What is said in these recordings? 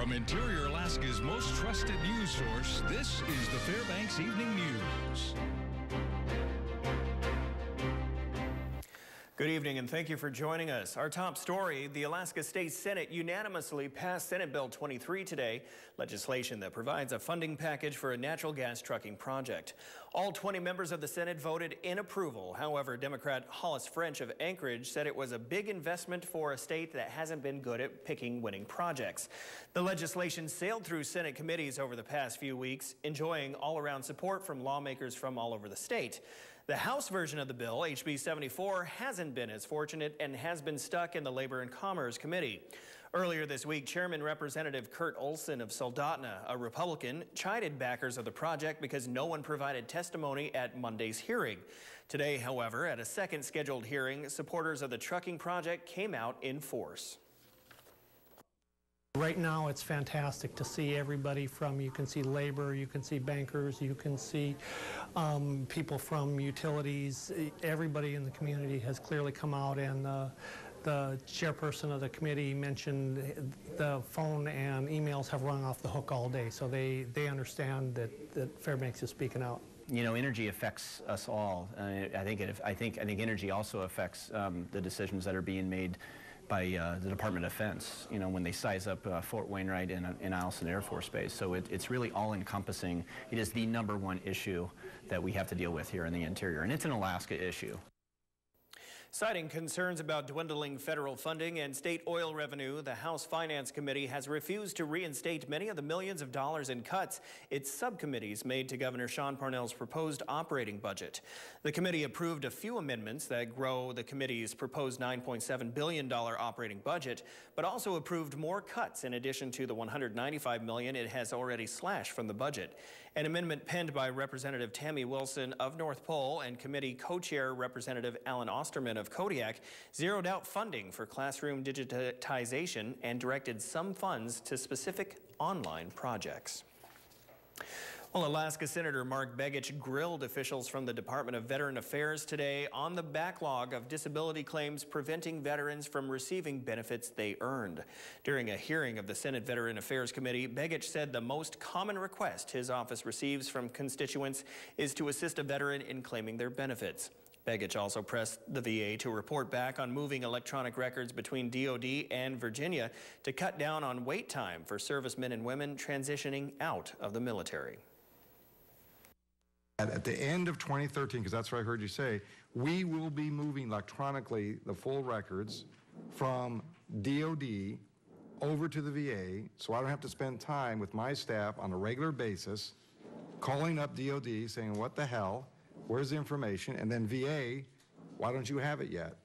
From Interior Alaska's most trusted news source, this is the Fairbanks Evening News. Good evening and thank you for joining us. Our top story, the Alaska State Senate unanimously passed Senate Bill 23 today, legislation that provides a funding package for a natural gas trucking project. All 20 members of the Senate voted in approval. However, Democrat Hollis French of Anchorage said it was a big investment for a state that hasn't been good at picking winning projects. The legislation sailed through Senate committees over the past few weeks, enjoying all-around support from lawmakers from all over the state. The House version of the bill, HB 74, hasn't been as fortunate and has been stuck in the Labor and Commerce Committee. Earlier this week, Chairman Representative Kurt Olson of Soldotna, a Republican, chided backers of the project because no one provided testimony at Monday's hearing. Today, however, at a second scheduled hearing, supporters of the trucking project came out in force. Right now, it's fantastic to see everybody from, you can see labor, you can see bankers, you can see people from utilities. Everybody in the community has clearly come out, and the chairperson of the committee mentioned the phone and emails have rung off the hook all day, so they understand that Fairbanks is speaking out. You know, energy affects us all. I think energy also affects the decisions that are being made by the Department of Defense, you know, when they size up Fort Wainwright and Eielson Air Force Base. So it's really all-encompassing. It is the #1 issue that we have to deal with here in the interior, and it's an Alaska issue. Citing concerns about dwindling federal funding and state oil revenue, the House Finance Committee has refused to reinstate many of the millions of dollars in cuts its subcommittees made to Governor Sean Parnell's proposed operating budget. The committee approved a few amendments that grow the committee's proposed $9.7 billion operating budget, but also approved more cuts in addition to the $195 million it has already slashed from the budget. An amendment penned by Representative Tammy Wilson of North Pole and committee co-chair Representative Alan Osterman of Kodiak zeroed out funding for classroom digitization and directed some funds to specific online projects. Well, Alaska Senator Mark Begich grilled officials from the Department of Veteran Affairs today on the backlog of disability claims preventing veterans from receiving benefits they earned. During a hearing of the Senate Veteran Affairs Committee, Begich said the most common request his office receives from constituents is to assist a veteran in claiming their benefits. Begich also pressed the VA to report back on moving electronic records between DOD and Virginia to cut down on wait time for servicemen and women transitioning out of the military. At the end of 2013, because that's what I heard you say, we will be moving electronically the full records from DOD over to the VA, so I don't have to spend time with my staff on a regular basis calling up DOD saying, what the hell, where's the information, and then VA, why don't you have it yet?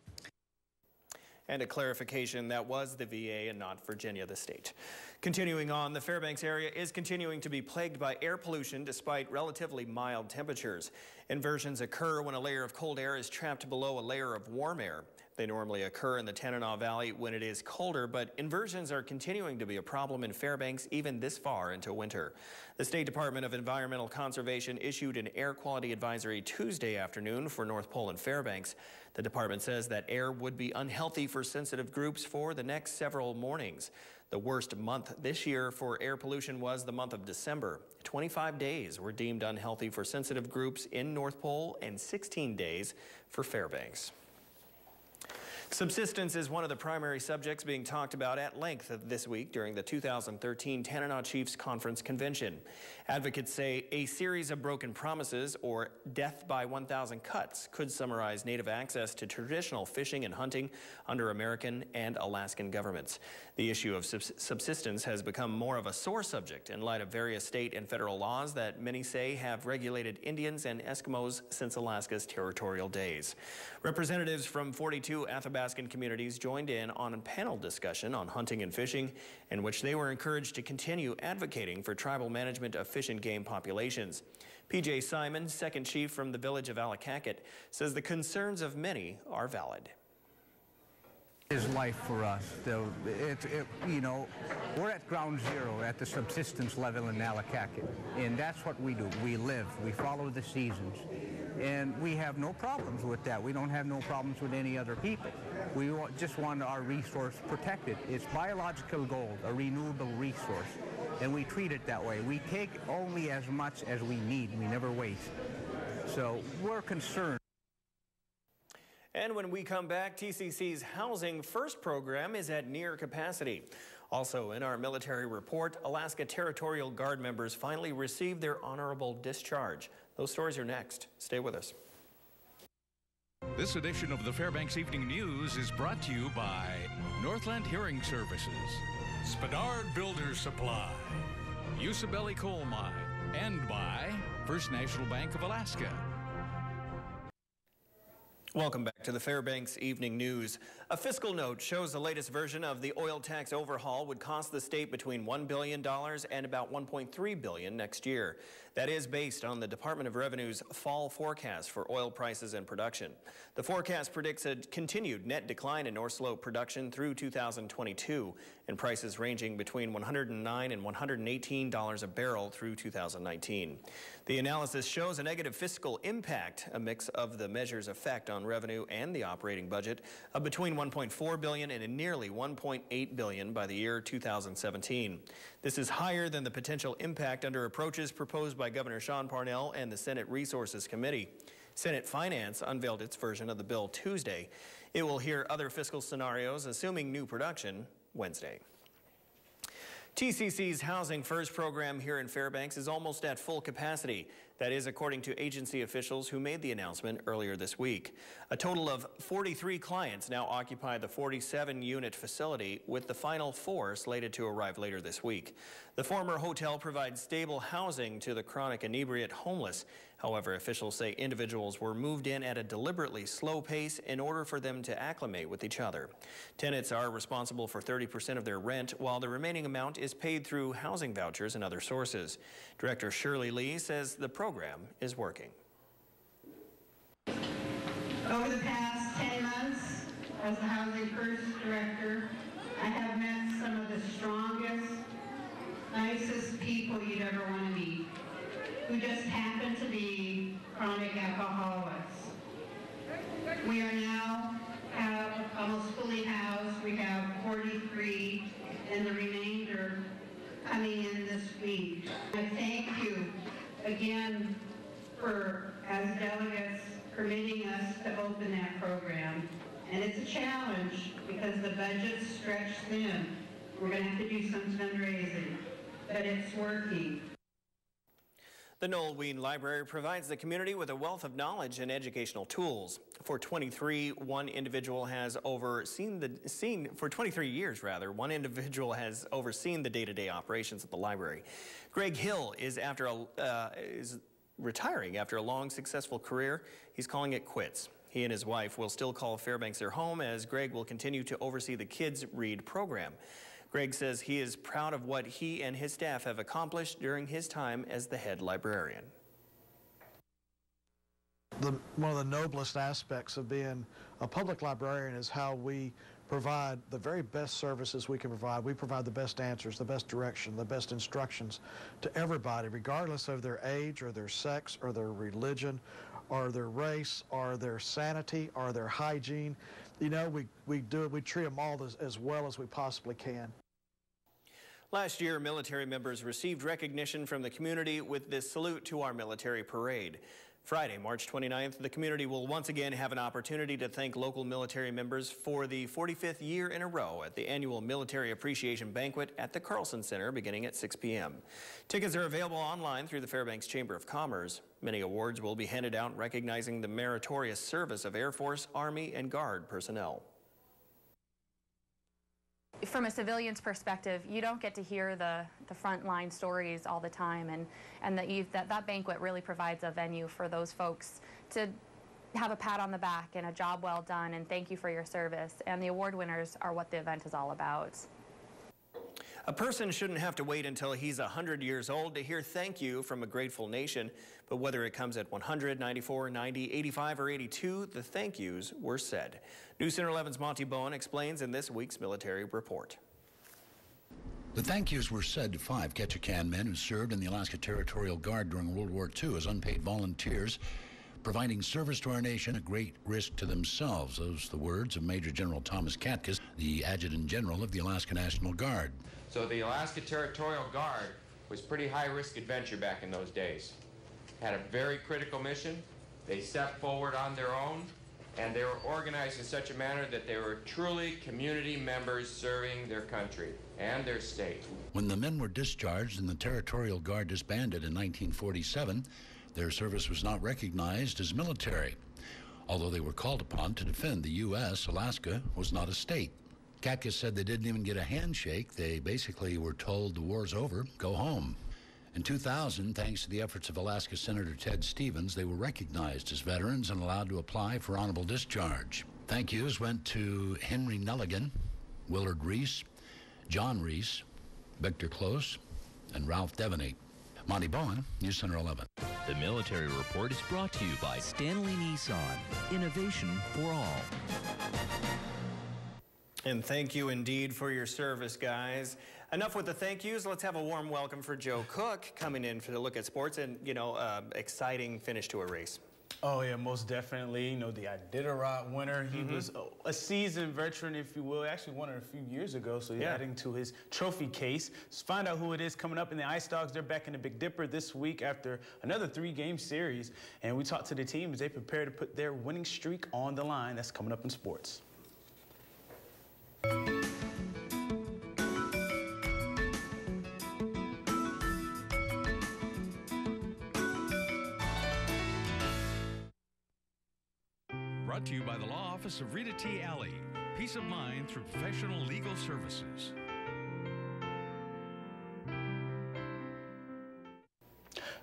And a clarification, that was the VA and not Virginia, the state. Continuing on, the Fairbanks area is continuing to be plagued by air pollution despite relatively mild temperatures. Inversions occur when a layer of cold air is trapped below a layer of warm air. They normally occur in the Tanana Valley when it is colder, but inversions are continuing to be a problem in Fairbanks even this far into winter. The State Department of Environmental Conservation issued an air quality advisory Tuesday afternoon for North Pole and Fairbanks. The department says that air would be unhealthy for sensitive groups for the next several mornings. The worst month this year for air pollution was the month of December. 25 days were deemed unhealthy for sensitive groups in North Pole and 16 days for Fairbanks. Subsistence is one of the primary subjects being talked about at length this week during the 2013 Tanana Chiefs Conference Convention. Advocates say a series of broken promises, or death by 1,000 cuts, could summarize Native access to traditional fishing and hunting under American and Alaskan governments. The issue of subsistence has become more of a sore subject in light of various state and federal laws that many say have regulated Indians and Eskimos since Alaska's territorial days. Representatives from 42 Athabascan communities joined in on a panel discussion on hunting and fishing, in which they were encouraged to continue advocating for tribal management of fish and game populations. PJ Simon, second chief from the village of Allakaket, says the concerns of many are valid. Is life for us. You know, we're at ground zero at the subsistence level in Nalakakit, and that's what we do. We live, we follow the seasons, and we have no problems with that. We don't have no problems with any other people. We just want our resource protected. It's biological gold, a renewable resource, and we treat it that way. We take only as much as we need. We never waste. So we're concerned. And when we come back, TCC's Housing First program is at near capacity. Also in our military report, Alaska Territorial Guard members finally received their honorable discharge. Those stories are next. Stay with us. This edition of the Fairbanks Evening News is brought to you by Northland Hearing Services, Spadard Builders Supply, Usabelli Coal Mine, and by First National Bank of Alaska. Welcome back to the Fairbanks Evening News. A fiscal note shows the latest version of the oil tax overhaul would cost the state between $1 billion and about $1.3 billion next year. That is based on the Department of Revenue's fall forecast for oil prices and production. The forecast predicts a continued net decline in North Slope production through 2022 and prices ranging between $109 and $118 a barrel through 2019. The analysis shows a negative fiscal impact, a mix of the measure's effect on revenue and the operating budget, of between $1.4 billion and nearly $1.8 billion by the year 2017. This is higher than the potential impact under approaches proposed by Governor Sean Parnell and the Senate Resources Committee. Senate Finance unveiled its version of the bill Tuesday. It will hear other fiscal scenarios, assuming new production, Wednesday. TCC's Housing First program here in Fairbanks is almost at full capacity. That is according to agency officials who made the announcement earlier this week. A total of 43 clients now occupy the 47-unit facility, with the final 4 slated to arrive later this week. The former hotel provides stable housing to the chronic inebriate homeless. However, officials say individuals were moved in at a deliberately slow pace in order for them to acclimate with each other. Tenants are responsible for 30% of their rent, while the remaining amount is paid through housing vouchers and other sources. Director Shirley Lee says the program is working. Over the past 10 months, as the Housing First Director, I have met some of the strongest, nicest people you'd ever want to meet, who just happen to be chronic alcoholics. We are now almost fully housed. We have 43, and the remainder coming in this week. I thank you again for, as delegates, permitting us to open that program. And it's a challenge because the budget's stretched thin. We're going to have to do some fundraising, but it's working. The Noel Ween Library provides the community with a wealth of knowledge and educational tools. For 23 years, one individual has overseen the day-to-day operations at the library. Greg Hill is retiring after a long, successful career. He's calling it quits. He and his wife will still call Fairbanks their home, as Greg will continue to oversee the Kids Read program. Greg says he is proud of what he and his staff have accomplished during his time as the head librarian. One of the noblest aspects of being a public librarian is how we provide the very best services we can provide. We provide the best answers, the best direction, the best instructions to everybody, regardless of their age or their sex or their religion or their race or their sanity or their hygiene. You know, we treat them all as well as we possibly can. Last year, military members received recognition from the community with this Salute to Our Military parade. Friday, March 29th, the community will once again have an opportunity to thank local military members for the 45th year in a row at the annual Military Appreciation Banquet at the Carlson Center beginning at 6 p.m. Tickets are available online through the Fairbanks Chamber of Commerce. Many awards will be handed out recognizing the meritorious service of Air Force, Army, and Guard personnel. From a civilian's perspective, you don't get to hear the frontline stories all the time, and that banquet really provides a venue for those folks to have a pat on the back and a job well done and thank you for your service, and the award winners are what the event is all about. A person shouldn't have to wait until he's 100 years old to hear thank you from a grateful nation. But whether it comes at 100, 94, 90, 85, or 82, the thank yous were said. News Center 11's Monty Bowen explains in this week's military report. The thank yous were said to 5 Ketchikan men who served in the Alaska Territorial Guard during World War II as unpaid volunteers, providing service to our nation at great risk to themselves. Those are the words of Major General Thomas Katkus, the Adjutant General of the Alaska National Guard. So the Alaska Territorial Guard was pretty high-risk adventure back in those days. Had a very critical mission. They stepped forward on their own, and they were organized in such a manner that they were truly community members serving their country and their state. When the men were discharged and the Territorial Guard disbanded in 1947, their service was not recognized as military. Although they were called upon to defend the U.S., Alaska was not a state. Katkus said they didn't even get a handshake. They basically were told the war's over, go home. In 2000, thanks to the efforts of Alaska Senator Ted Stevens, they were recognized as veterans and allowed to apply for honorable discharge. Thank yous went to Henry Nelligan, Willard Reese, John Reese, Victor Close, and Ralph Devaney. Monty Bowen, News Center 11. The Military Report is brought to you by Stanley Nissan. Innovation for all. And thank you indeed for your service, guys. Enough with the thank yous. Let's have a warm welcome for Joe Cook coming in for the look at sports and, exciting finish to a race. Oh, yeah, most definitely. You know, the Iditarod winner. He was a seasoned veteran, if you will. He actually won it a few years ago, so he's adding to his trophy case. Let's find out who it is coming up in the Ice Dogs. They're back in the Big Dipper this week after another 3-game series. And we talked to the team as they prepare to put their winning streak on the line. That's coming up in sports. Brought to you by the Law Office of Rita T. Alley. Peace of mind through professional legal services.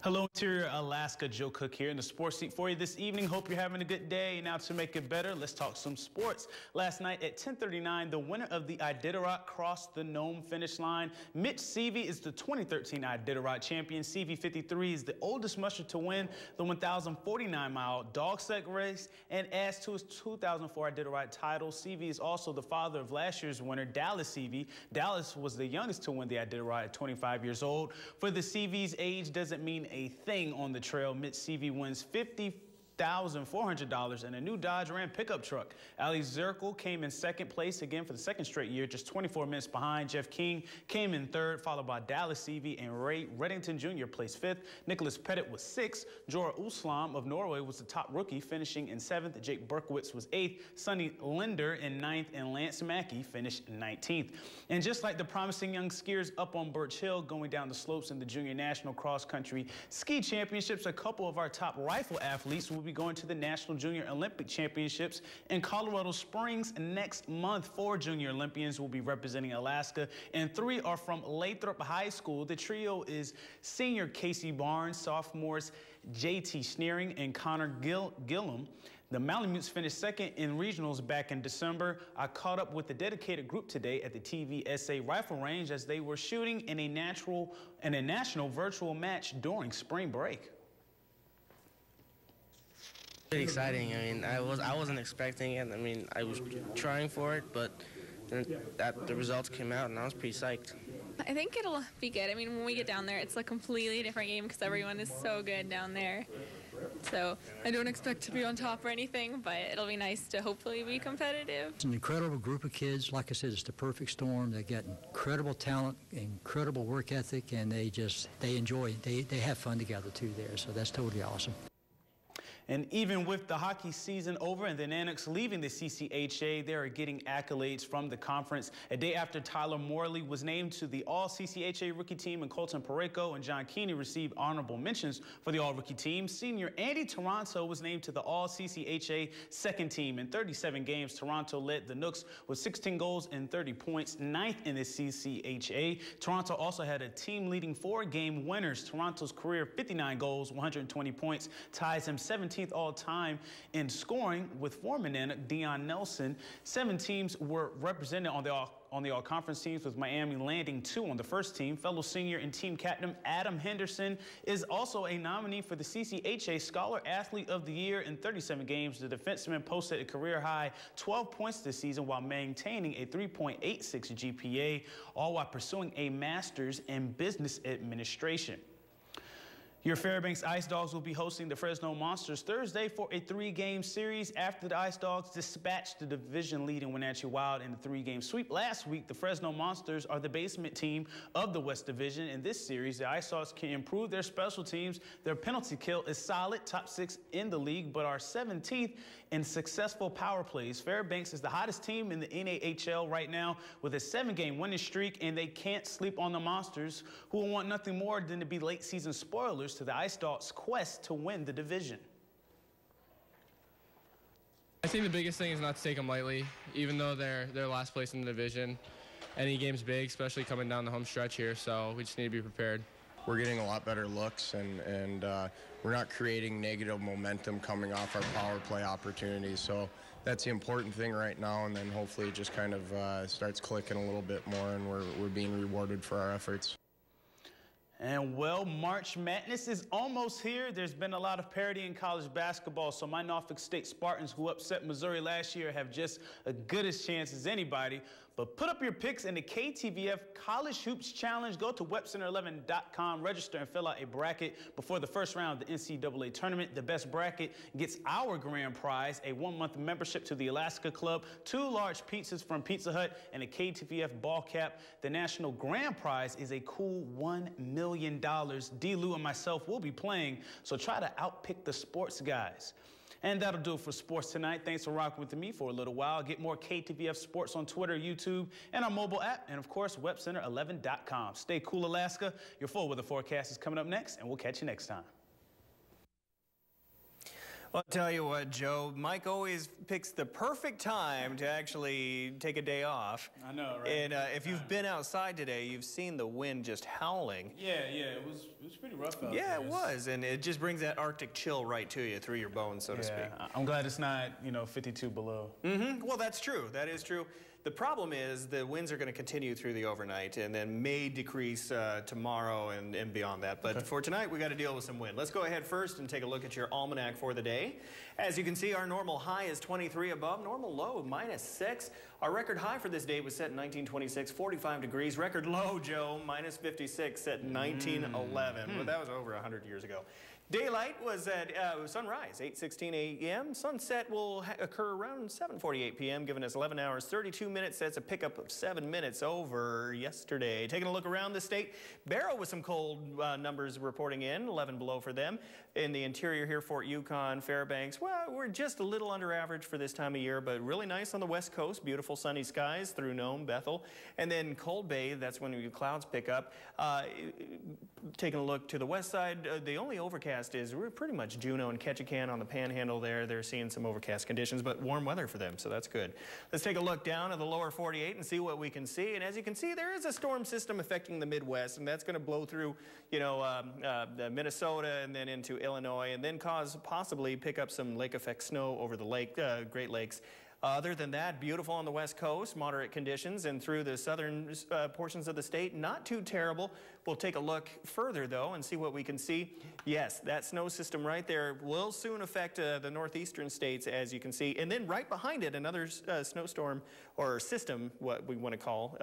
Hello, Interior Alaska. Joe Cook here in the sports seat for you this evening. Hope you're having a good day. Now to make it better, let's talk some sports. Last night at 10:39, the winner of the Iditarod crossed the Nome finish line. Mitch Seavey is the 2013 Iditarod champion. Seavey 53 is the oldest musher to win the 1,049-mile dog sled race and adds to his 2004 Iditarod title. Seavey is also the father of last year's winner, Dallas Seavey. Dallas was the youngest to win the Iditarod at 25 years old. For the Seaveys, age doesn't mean a thing on the trail. Mitch Seavey wins $50,400 and a new Dodge Ram pickup truck. Ali Zirkle came in second place again for the second straight year, just 24 minutes behind. Jeff King came in third, followed by Dallas Seavey, and Ray Reddington Jr. placed fifth. Nicholas Pettit was sixth. Jorah Uslam of Norway was the top rookie, finishing in seventh. Jake Berkowitz was eighth. Sonny Linder in ninth, and Lance Mackey finished 19th. And just like the promising young skiers up on Birch Hill going down the slopes in the Junior National Cross Country Ski Championships, a couple of our top rifle athletes will be going to the National Junior Olympic Championships in Colorado Springs next month. 4 junior Olympians will be representing Alaska, and 3 are from Lathrop High School. The trio is senior Casey Barnes, sophomores J.T. Sneering, and Connor Gillum. The Malamutes finished second in regionals back in December. I caught up with the dedicated group today at the TVSA rifle range as they were shooting in a national virtual match during spring break. Pretty exciting. I mean, I wasn't expecting it. I mean, I was trying for it, but then the results came out, and I was pretty psyched. I think it'll be good. I mean, when we get down there, it's a completely different game because everyone is so good down there. So I don't expect to be on top or anything, but it'll be nice to hopefully be competitive. It's an incredible group of kids. Like I said, it's the perfect storm. They got incredible talent, incredible work ethic, and they enjoy it. They have fun together too there, so that's totally awesome. And even with the hockey season over and the Nanoks leaving the CCHA, they are getting accolades from the conference. A day after Tyler Morley was named to the All-CCHA rookie team and Colton Pareko and John Keeney received honorable mentions for the All-Rookie team, senior Andy Toronto was named to the All-CCHA second team. In 37 games, Toronto led the Nooks with 16 goals and 30 points, 9th in the CCHA. Toronto also had a team leading 4-game winners. Toronto's career 59 goals, 120 points, ties him 17th 17th all-time in scoring with former Nana Deion Nelson. 7 teams were represented on the all-conference teams, with Miami landing 2 on the first team. Fellow senior and team captain Adam Henderson is also a nominee for the CCHA Scholar Athlete of the Year. In 37 games, the defenseman posted a career-high 12 points this season while maintaining a 3.86 GPA, all while pursuing a master's in business administration. Your Fairbanks Ice Dogs will be hosting the Fresno Monsters Thursday for a 3-game series after the Ice Dogs dispatched the division-leading Wenatchee Wild in the 3-game sweep last week. The Fresno Monsters are the basement team of the West Division. In this series, the Ice Dogs can improve their special teams. Their penalty kill is solid, top 6 in the league, but are 17th in successful power plays. Fairbanks is the hottest team in the NAHL right now with a 7-game winning streak, and they can't sleep on the Monsters, who will want nothing more than to be late-season spoilers to the Ice Dogs' quest to win the division. I think the biggest thing is not to take them lightly, even though they're last place in the division. Any game's big, especially coming down the home stretch here, so we just need to be prepared. We're getting a lot better looks, and we're not creating negative momentum coming off our power play opportunities. So that's the important thing right now, and then hopefully it just kind of starts clicking a little bit more, and we're being rewarded for our efforts. And well, March Madness is almost here. There's been a lot of parity in college basketball, so my Norfolk State Spartans, who upset Missouri last year, have just as good a chance as anybody. But put up your picks in the KTVF College Hoops Challenge. Go to webcenter11.com, register, and fill out a bracket before the first round of the NCAA tournament. The best bracket gets our grand prize, a 1-month membership to the Alaska Club, 2 large pizzas from Pizza Hut, and a KTVF ball cap. The national grand prize is a cool $1 million. D. Lou and myself will be playing, so try to outpick the sports guys. And that'll do it for sports tonight. Thanks for rocking with me for a little while. Get more KTVF Sports on Twitter, YouTube, and our mobile app, and of course, webcenter11.com. Stay cool, Alaska. Your full weather forecast is coming up next, and we'll catch you next time. Well, I'll tell you what, Joe, Mike always picks the perfect time to actually take a day off. I know, right? And if you've been outside today, you've seen the wind just howling. Yeah, it was pretty rough out there. Yeah, it was, and it just brings that Arctic chill right to you, through your bones, so to speak. I'm glad it's not, 52 below. Well, that's true. That is true. The problem is the winds are going to continue through the overnight and then may decrease tomorrow and beyond that. But for tonight, we got to deal with some wind. Let's go ahead first and take a look at your almanac for the day. As you can see, our normal high is 23 above, normal low -6. Our record high for this day was set in 1926, 45 degrees. Record low, Joe, -56, set in 1911. Well, that was over 100 years ago. Daylight was at sunrise, 8:16 a.m. Sunset will occur around 7:48 p.m., giving us 11 hours, 32 minutes. That's a pickup of 7 minutes over yesterday. Taking a look around the state, Barrow with some cold numbers reporting in, 11 below for them. In the interior here, Fort Yukon, Fairbanks, well, we're just a little under average for this time of year, but really nice on the west coast. Beautiful sunny skies through Nome, Bethel. And then Cold Bay, that's when the clouds pick up. Taking a look to the west side, the only overcast is we're pretty much Juneau and Ketchikan on the panhandle there. They're seeing some overcast conditions, but warm weather for them, so that's good. Let's take a look down at the lower 48 and see what we can see. And as you can see, there is a storm system affecting the Midwest, and that's going to blow through, Minnesota and then into Illinois, and then cause possibly pick up some lake effect snow over the lake, Great Lakes. Other than that, beautiful on the west coast, moderate conditions, and through the southern portions of the state, not too terrible. We'll take a look further, though, and see what we can see. Yes, that snow system right there will soon affect the northeastern states, as you can see. And then right behind it, another snowstorm or system, what we want to call,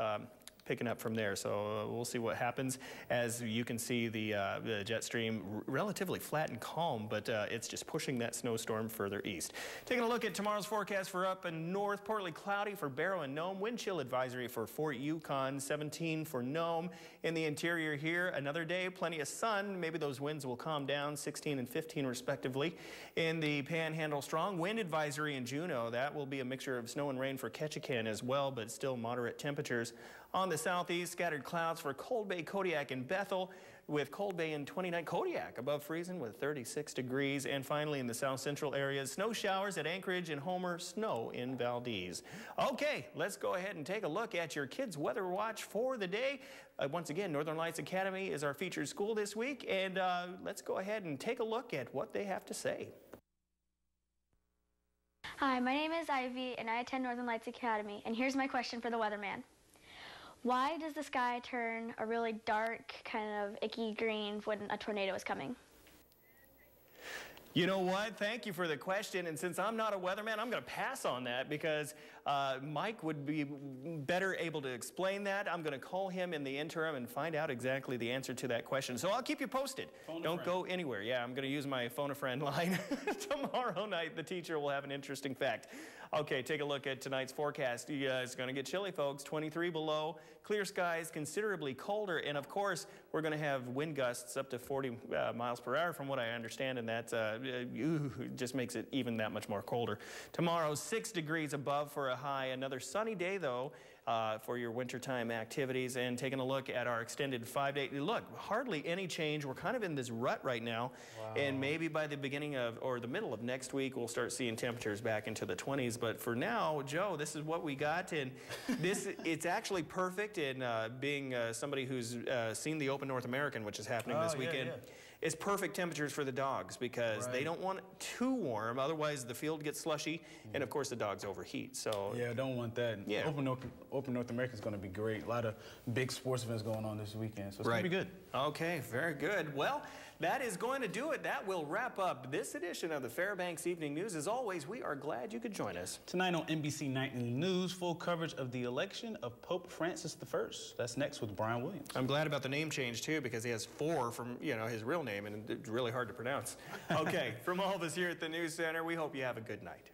picking up from there. So we'll see what happens. As you can see, the jet stream relatively flat and calm, but it's just pushing that snowstorm further east. Taking a look at tomorrow's forecast for up and north, partly cloudy for Barrow and Nome. Wind chill advisory for Fort Yukon, 17 for Nome. In the interior here, another day, plenty of sun. Maybe those winds will calm down, 16 and 15 respectively. In the Panhandle, strong wind advisory in Juneau. That will be a mixture of snow and rain for Ketchikan as well, but still moderate temperatures. On the southeast, scattered clouds for Cold Bay, Kodiak, and Bethel, with Cold Bay and 29, Kodiak above freezing with 36 degrees. And finally, in the south central areas, snow showers at Anchorage and Homer, snow in Valdez. Okay, let's go ahead and take a look at your kids' weather watch for the day. Once again, Northern Lights Academy is our featured school this week, and let's go ahead and take a look at what they have to say. Hi, my name is Ivy, and I attend Northern Lights Academy, and here's my question for the weatherman. Why does the sky turn a really dark, kind of icky green when a tornado is coming? You know what? Thank you for the question. And since I'm not a weatherman, I'm going to pass on that because Mike would be better able to explain that. I'm going to call him in the interim and find out exactly the answer to that question. So I'll keep you posted. Don't go anywhere. Yeah, I'm going to use my phone a friend line. Tomorrow night, the teacher will have an interesting fact. Okay, take a look at tonight's forecast. It's going to get chilly, folks. 23 below, clear skies, considerably colder, and of course, we're going to have wind gusts up to 40 miles per hour from what I understand, and that just makes it even that much more colder. Tomorrow, 6 degrees above for a high. Another sunny day, though, for your wintertime activities. And taking a look at our extended 5-day, look, hardly any change. We're kind of in this rut right now. Wow. And maybe by the beginning of, or the middle of next week, we'll start seeing temperatures back into the 20s. But for now, Joe, this is what we got. And it's actually perfect in being somebody who's seen the Open North American, which is happening this weekend. Yeah. It's perfect temperatures for the dogs because they don't want it too warm, otherwise the field gets slushy, and of course the dogs overheat. So yeah, don't want that. Yeah. Open North America is going to be great. A lot of big sports events going on this weekend, so it's going to be good. Okay, very good. Well, that is going to do it. That will wrap up this edition of the Fairbanks Evening News. As always, we are glad you could join us. Tonight on NBC Nightly News, full coverage of the election of Pope Francis I. That's next with Brian Williams. I'm glad about the name change, too, because he has 4 from, his real name, and it's really hard to pronounce. Okay, from all of us here at the News Center, we hope you have a good night.